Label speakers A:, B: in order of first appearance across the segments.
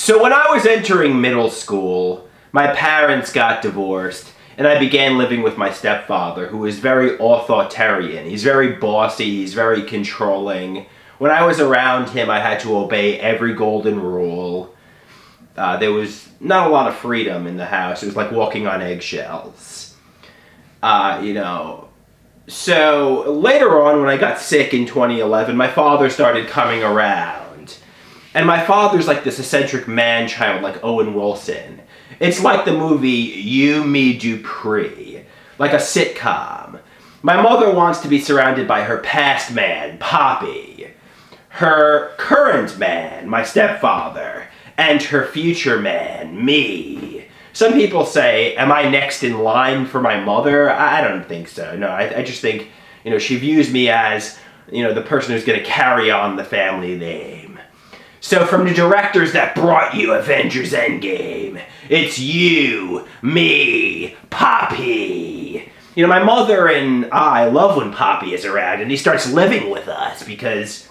A: So when I was entering middle school, my parents got divorced, and I began living with my stepfather, who is very authoritarian. He's very bossy, he's very controlling. When I was around him, I had to obey every golden rule. There was not a lot of freedom in the house. It was like walking on eggshells. So later on, when I got sick in 2011, my father started coming around. And my father's like this eccentric man-child, like Owen Wilson. It's like the movie You, Me, Dupree, like a sitcom. My mother wants to be surrounded by her past man, Papi, her current man, my stepfather, and her future man, me. Some people say, am I next in line for my mother? I don't think so. No, I just think, she views me as, the person who's going to carry on the family name. So from the directors that brought you Avengers Endgame, it's you, me, Papi. My mother and I love when Papi is around and he starts living with us because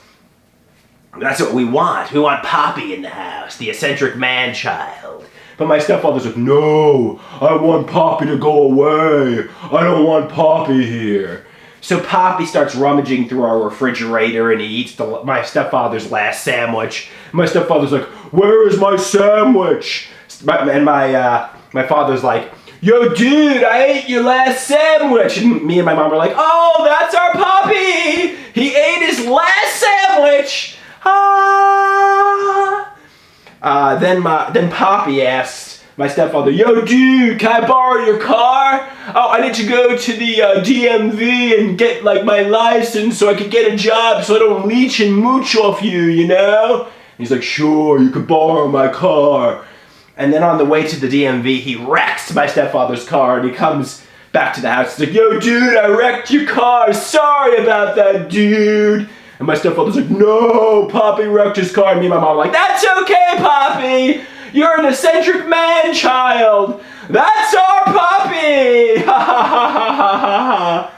A: that's what we want. We want Papi in the house, the eccentric man-child. But my stepfather's like, no, I want Papi to go away. I don't want Papi here. So Papi starts rummaging through our refrigerator and he eats my stepfather's last sandwich. My stepfather's like, where is my sandwich? And my father's like, yo dude, I ate your last sandwich. And me and my mom are like, oh, that's our Papi. He ate his last sandwich. Then Papi asks my stepfather, yo dude, can I borrow your car? Oh, I need to go to the DMV and get my license so I can get a job so I don't leech and mooch off you, And he's like, sure, you could borrow my car. And then on the way to the DMV, he wrecks my stepfather's car and he comes back to the house. He's like, yo dude, I wrecked your car. Sorry about that, dude. And my stepfather's like, no, Papi wrecked his car. And me and my mom are like, that's okay, Papi. You're an eccentric man-child. That's our Papi. Ha ha ha ha ha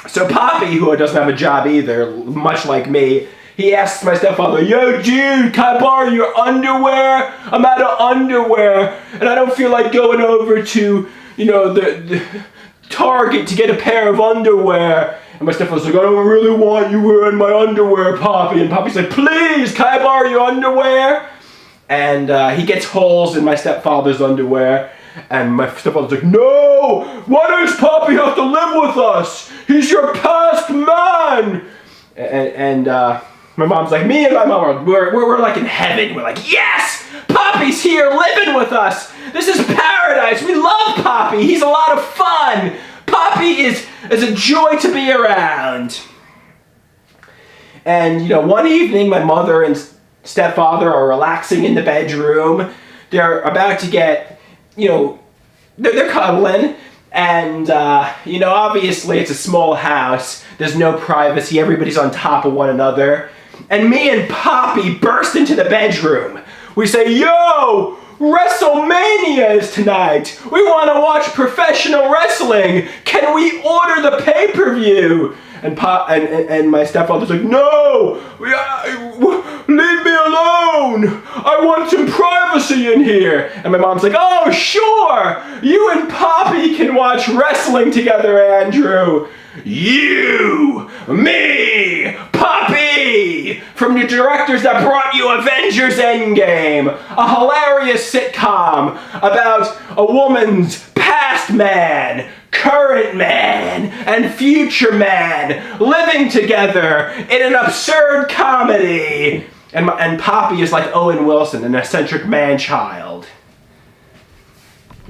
A: ha. So Papi, who doesn't have a job either, much like me, he asks my stepfather, yo dude, can I borrow your underwear? I'm out of underwear and I don't feel like going over to, the Target to get a pair of underwear. And my stepfather's like, I don't really want you wearing my underwear, Papi. And Papi's like, please, can I borrow your underwear? And he gets holes in my stepfather's underwear. And my stepfather's like, no, why does Papi have to live with us? He's your past man. And my mom's like, me and my mom, we're like in heaven. We're like, yes, Papi's here living with us. This is paradise. We love Papi. He's a lot of fun. Papi is a joy to be around. And, one evening, my mother and stepfather are relaxing in the bedroom. They're about to get, they're cuddling. And, obviously it's a small house. There's no privacy. Everybody's on top of one another. And me and Papi burst into the bedroom. We say, yo, WrestleMania is tonight. We want to watch professional wrestling. Can we order the pay-per-view? And my stepfather's like, no, leave me alone. I want some privacy in here. And my mom's like, oh, sure. You and Papi can watch wrestling together, Andrew. You, me, Papi, from the directors that brought you Avengers Endgame, a hilarious sitcom about a woman's past man, current man, and future man living together in an absurd comedy. And Papi is like Owen Wilson, an eccentric man-child.